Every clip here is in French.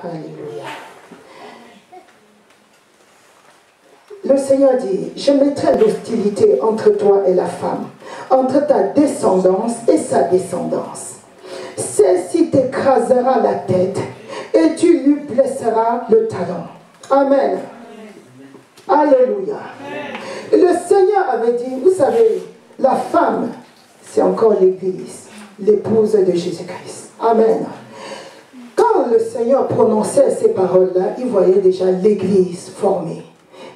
Alléluia. Le Seigneur dit, je mettrai l'hostilité entre toi et la femme, entre ta descendance et sa descendance. Celle-ci t'écrasera la tête et tu lui blesseras le talon. Amen. Alléluia. Le Seigneur avait dit, vous savez, la femme, c'est encore l'Église, l'épouse de Jésus-Christ. Amen. Quand le Seigneur prononçait ces paroles-là, il voyait déjà l'Église formée.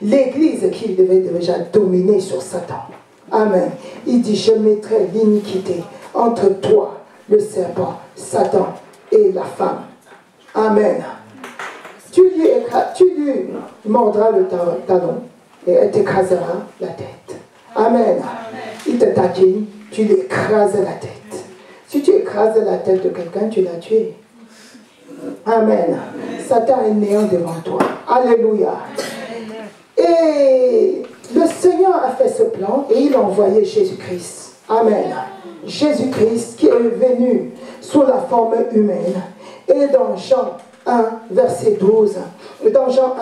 L'Église qui devait déjà dominer sur Satan. Amen. Il dit, je mettrai l'iniquité entre toi, le serpent, Satan et la femme. Amen. Tu lui mordras le talon et elle t'écrasera la tête. Amen. Il te taquine, tu lui écrases la tête. Si tu écrases la tête de quelqu'un, tu l'as tué. Amen. Satan est néant devant toi. Alléluia. Et le Seigneur a fait ce plan et il a envoyé Jésus-Christ. Amen. Jésus-Christ qui est venu sous la forme humaine. Et dans Jean 1, verset 12, dans Jean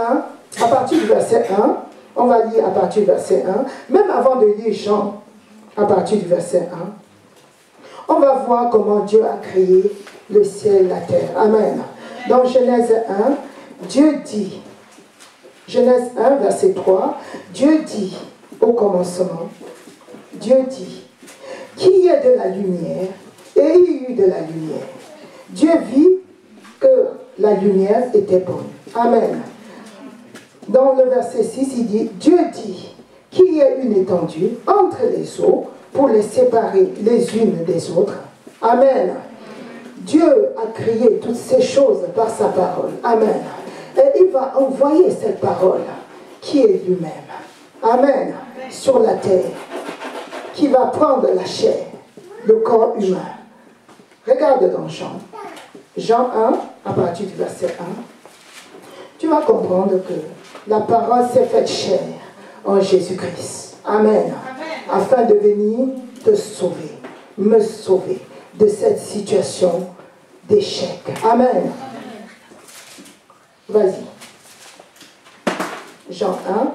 1, à partir du verset 1, on va lire à partir du verset 1, même avant de lire Jean, à partir du verset 1, on va voir comment Dieu a créé le ciel et la terre. Amen. Dans Genèse 1, Dieu dit, Genèse 1, verset 3, Dieu dit au commencement, Dieu dit, qu'il y ait de la lumière, et il y eut de la lumière. Dieu vit que la lumière était bonne. Amen. Dans le verset 6, il dit, Dieu dit qu'il y ait une étendue entre les eaux pour les séparer les unes des autres. Amen. Dieu a créé toutes ces choses par sa parole. Amen. Et il va envoyer cette parole qui est lui-même. Amen. Sur la terre. Qui va prendre la chair, le corps humain. Regarde dans Jean. Jean 1, à partir du verset 1. Tu vas comprendre que la parole s'est faite chair en Jésus-Christ. Amen. Afin de venir te sauver, me sauver de cette situation d'échec. Amen. Vas-y. Jean 1.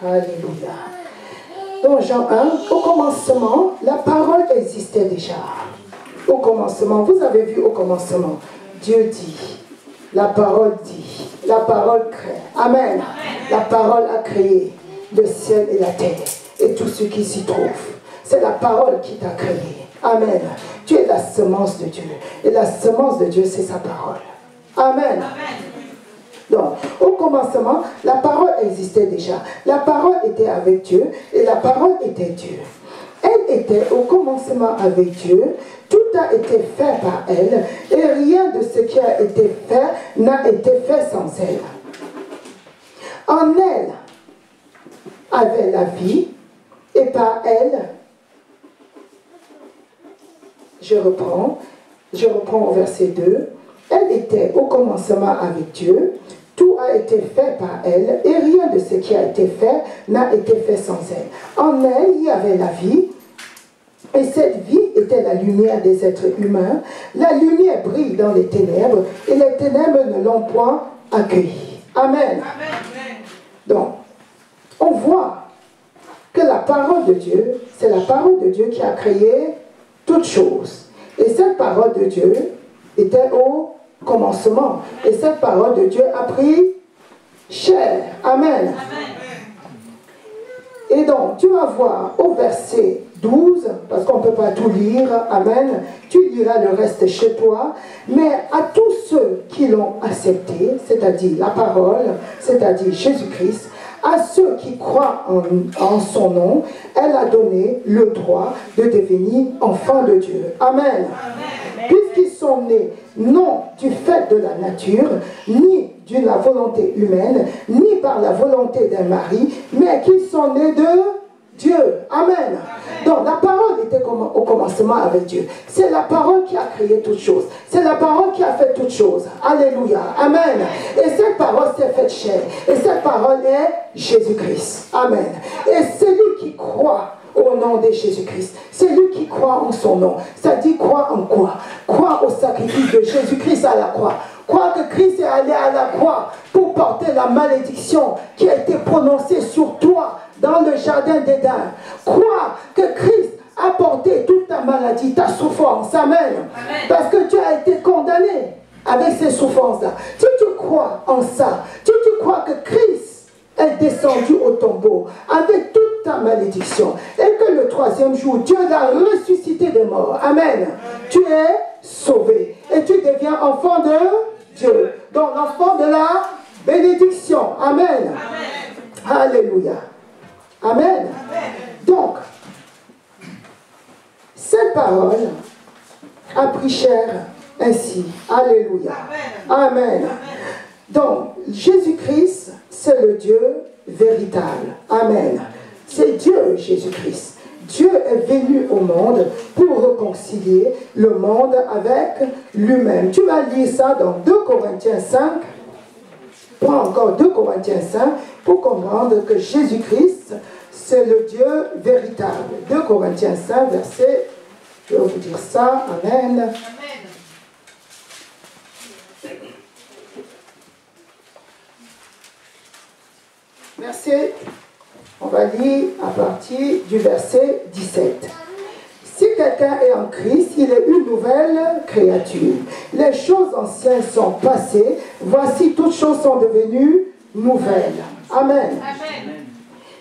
Alléluia. Dans Jean 1, au commencement, la parole existait déjà. Au commencement, vous avez vu au commencement, Dieu dit, la parole dit, la parole crée. Amen. La parole a créé le ciel et la terre et tout ce qui s'y trouve. C'est la parole qui t'a créé. Amen. Tu es la semence de Dieu. Et la semence de Dieu, c'est sa parole. Amen. Donc, au commencement, la parole existait déjà. La parole était avec Dieu et la parole était Dieu. Elle était au commencement avec Dieu. Tout a été fait par elle et rien de ce qui a été fait n'a été fait sans elle. En elle avait la vie et par elle, je reprends au verset 2, elle était au commencement avec Dieu, tout a été fait par elle, et rien de ce qui a été fait n'a été fait sans elle. En elle, il y avait la vie, et cette vie était la lumière des êtres humains. La lumière brille dans les ténèbres, et les ténèbres ne l'ont point accueillie. Amen. Donc, on voit que la parole de Dieu, c'est la parole de Dieu qui a créé toutes choses. Et cette parole de Dieu était au commencement. Et cette parole de Dieu a pris chair. Amen. Et donc, tu vas voir au verset 12, parce qu'on ne peut pas tout lire, amen, tu liras le reste chez toi, mais à tous ceux qui l'ont accepté, c'est-à-dire la parole, c'est-à-dire Jésus-Christ, à ceux qui croient en son nom, elle a donné le droit de devenir enfants de Dieu. Amen. Puisqu'ils sont nés non du fait de la nature, ni de la volonté humaine, ni par la volonté d'un mari, mais qu'ils sont nés de Dieu. Amen. Donc la parole était au commencement avec Dieu. C'est la parole qui a créé toutes choses. C'est la parole qui a fait toutes choses. Alléluia. Amen. Et cette parole s'est faite chair. Et cette parole est Jésus-Christ. Amen. Et celui qui croit au nom de Jésus-Christ, celui qui croit en son nom, ça dit croire en quoi? Croire au sacrifice de Jésus-Christ à la croix. Croire que Christ est allé à la croix pour porter la malédiction qui a été prononcée sur toi dans le jardin d'Éden. Croire que Christ a porté toute ta maladie, ta souffrance. Amen. Amen. Parce que tu as été condamné avec ces souffrances-là. Si tu crois en ça, si tu crois que Christ est descendu au tombeau avec toute ta malédiction et que le troisième jour, Dieu l'a ressuscité des morts. Amen. Tu es sauvé et tu deviens enfant de Dieu. Donc l'enfant de la bénédiction. Amen. Amen. Alléluia. Amen. Amen. Donc, cette parole a pris chair ainsi. Alléluia. Amen. Amen. Amen. Donc, Jésus-Christ, c'est le Dieu véritable. Amen. C'est Dieu, Jésus-Christ. Dieu est venu au monde pour réconcilier le monde avec lui-même. Tu vas lire ça dans 2 Corinthiens 5. Prends encore 2 Corinthiens 5 pour comprendre que Jésus-Christ, c'est le Dieu véritable. 2 Corinthiens 5, verset, je vais vous dire ça, Amen. Amen. Verset, on va lire à partir du verset 17. Si quelqu'un est en Christ, il est une nouvelle créature. Les choses anciennes sont passées, voici toutes choses sont devenues nouvelles. Amen. Amen.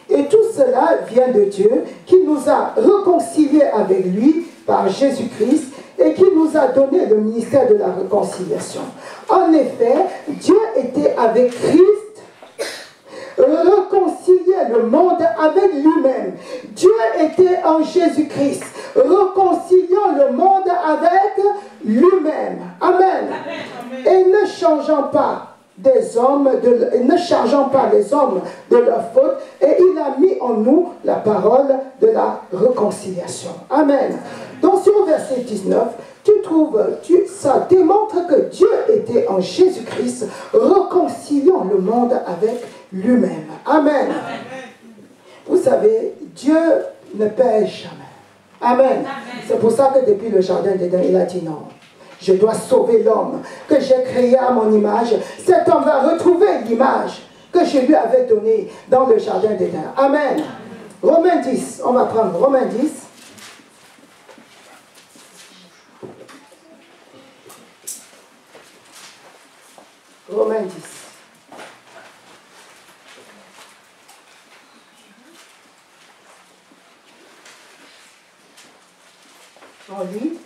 Et tout cela vient de Dieu qui nous a réconciliés avec lui par Jésus-Christ et qui nous a donné le ministère de la réconciliation. En effet, Dieu était avec Christ, réconcilier le monde avec lui-même. Dieu était en Jésus-Christ, réconciliant le monde avec lui-même. Amen. Amen. Et ne changeant pas des hommes, ne changeant pas les hommes de leur faute, et il a mis en nous la parole de la réconciliation. Amen. Donc sur le verset 19, tu trouves, ça démontre que Dieu était en Jésus-Christ, réconciliant le monde avec lui-même. Amen. Amen. Vous savez, Dieu ne pêche jamais. Amen. Amen. C'est pour ça que depuis le jardin d'Éden, il a dit non. Je dois sauver l'homme que j'ai créé à mon image. Cet homme va retrouver l'image que je lui avais donnée dans le jardin d'Éden. Amen. Romains 10, on va prendre Romains 10. Romains 10. On lit.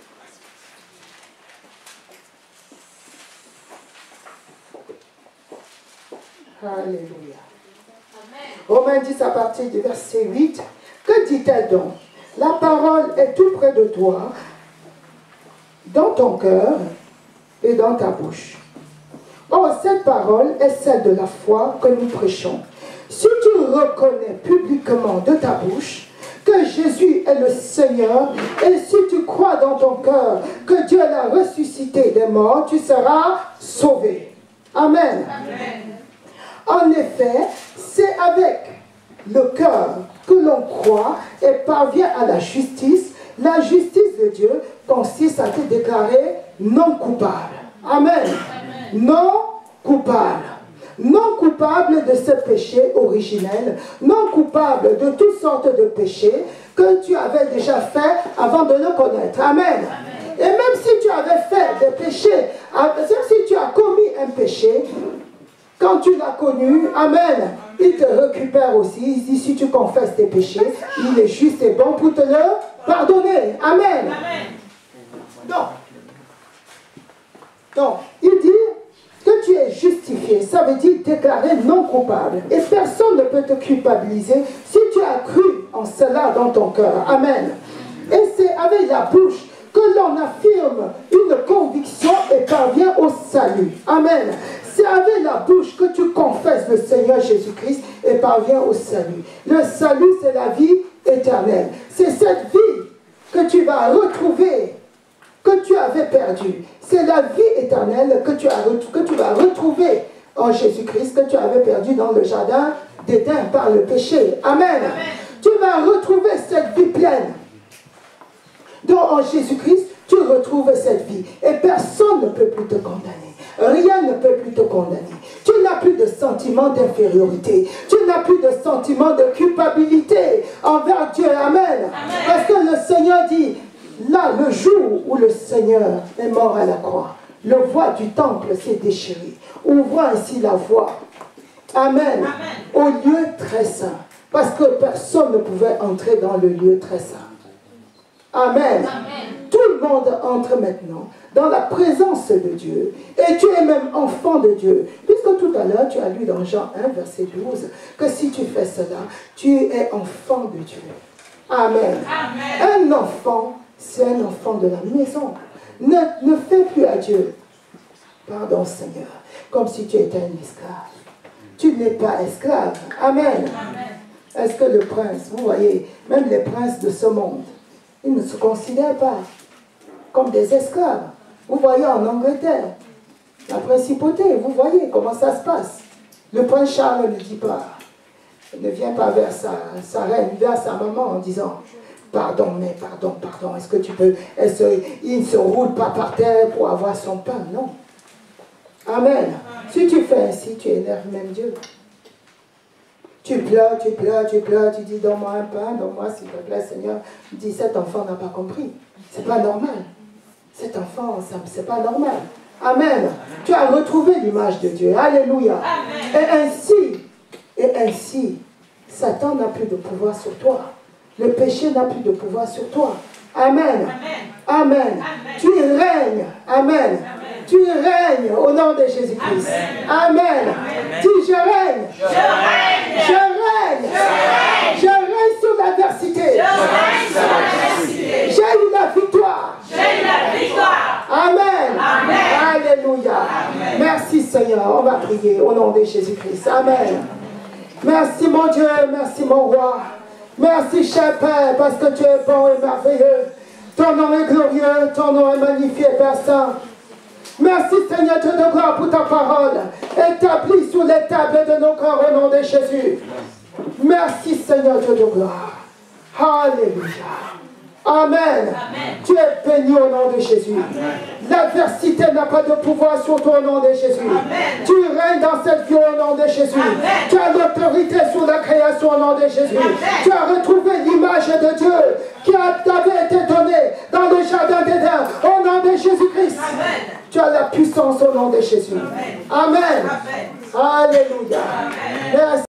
Alléluia. Romains 10 à partir du verset 8. Que dit-elle donc? La parole est tout près de toi, dans ton cœur et dans ta bouche. Or, cette parole est celle de la foi que nous prêchons. Si tu reconnais publiquement de ta bouche que Jésus est le Seigneur, et si tu crois dans ton cœur que Dieu l'a ressuscité des morts, tu seras sauvé. Amen. Amen. En effet, c'est avec le cœur que l'on croit et parvient à la justice. La justice de Dieu consiste à te déclarer non coupable. Amen. Amen. Non coupable. Non coupable de ce péché originel, non coupable de toutes sortes de péchés que tu avais déjà fait avant de le connaître. Amen. Amen. Et même si tu avais fait des péchés, même si tu as commis un péché, quand tu l'as connu, amen, il te récupère aussi. Il dit, si tu confesses tes péchés, il est juste et bon pour te le pardonner. Amen. Amen. Donc, il dit que tu es justifié. Ça veut dire déclaré non coupable. Et personne ne peut te culpabiliser si tu as cru en cela dans ton cœur. Amen. Et c'est avec la bouche que l'on affirme une conviction et parvient au salut. Amen. C'est avec la bouche que tu confesses le Seigneur Jésus-Christ et parviens au salut. Le salut, c'est la vie éternelle. C'est cette vie que tu vas retrouver, que tu avais perdue. C'est la vie éternelle que tu vas retrouver en Jésus-Christ, que tu avais perdu dans le jardin d'Éden par le péché. Amen. Amen. Tu vas retrouver cette vie pleine. Donc en Jésus-Christ, tu retrouves cette vie. Et personne ne peut plus te condamner. Rien ne peut plus te condamner. Tu n'as plus de sentiment d'infériorité. Tu n'as plus de sentiment de culpabilité envers Dieu. Amen. Amen. Parce que le Seigneur dit, là, le jour où le Seigneur est mort à la croix, le voile du temple s'est déchiré. Ouvrant ainsi la voie. Amen. Amen. Au lieu très saint. Parce que personne ne pouvait entrer dans le lieu très saint. Amen. Amen. Tout le monde entre maintenant dans la présence de Dieu. Et tu es même enfant de Dieu. Puisque tout à l'heure, tu as lu dans Jean 1, verset 12, que si tu fais cela, tu es enfant de Dieu. Amen. Amen. Un enfant, c'est un enfant de la maison. Ne fais plus à Dieu, pardon Seigneur, comme si tu étais un esclave. Tu n'es pas esclave. Amen. Amen. Est-ce que le prince, vous voyez, même les princes de ce monde, ils ne se considèrent pas comme des esclaves. Vous voyez en Angleterre, la principauté, vous voyez comment ça se passe. Le prince Charles ne dit pas, ne vient pas vers sa reine, vers sa maman en disant, pardon, mais pardon, est-ce que tu peux, il ne se roule pas par terre pour avoir son pain, non. Amen. Si tu fais ainsi, tu énerves même Dieu. Tu pleures, tu dis, donne-moi un pain, donne-moi s'il te plaît, Seigneur. Il dit, cet enfant n'a pas compris. C'est pas normal. Cet enfant, c'est pas normal. Amen. Tu as retrouvé l'image de Dieu. Alléluia. Amen. Et ainsi, Satan n'a plus de pouvoir sur toi. Le péché n'a plus de pouvoir sur toi. Amen. Amen. Amen. Tu règnes. Amen. Tu règnes au nom de Jésus-Christ. Amen. Amen. Dis, je règne. Je règne. Je règne. Je règne sur l'adversité. J'ai eu la victoire. J'ai eu la victoire. Amen. Amen. Alléluia. Amen. Merci Seigneur. On va prier au nom de Jésus-Christ. Amen. Merci mon Dieu. Merci mon roi. Merci cher Père parce que tu es bon et merveilleux. Ton nom est glorieux. Ton nom est magnifié, Père Saint. Merci Seigneur Dieu de gloire pour ta parole, établie sur les tables de nos corps au nom de Jésus. Merci Seigneur Dieu de gloire. Alléluia. Amen. Amen. Tu es béni au nom de Jésus. L'adversité n'a pas de pouvoir sur toi au nom de Jésus. Amen. Tu règnes dans cette vie au nom de Jésus. Amen. Tu as l'autorité sur la création au nom de Jésus. Amen. Tu as retrouvé l'image de Dieu qui t'avait été donnée dans le jardin d'Éden au nom de Jésus-Christ. Tu as la puissance au nom de Jésus. Amen. Amen. Alléluia. Amen. Merci.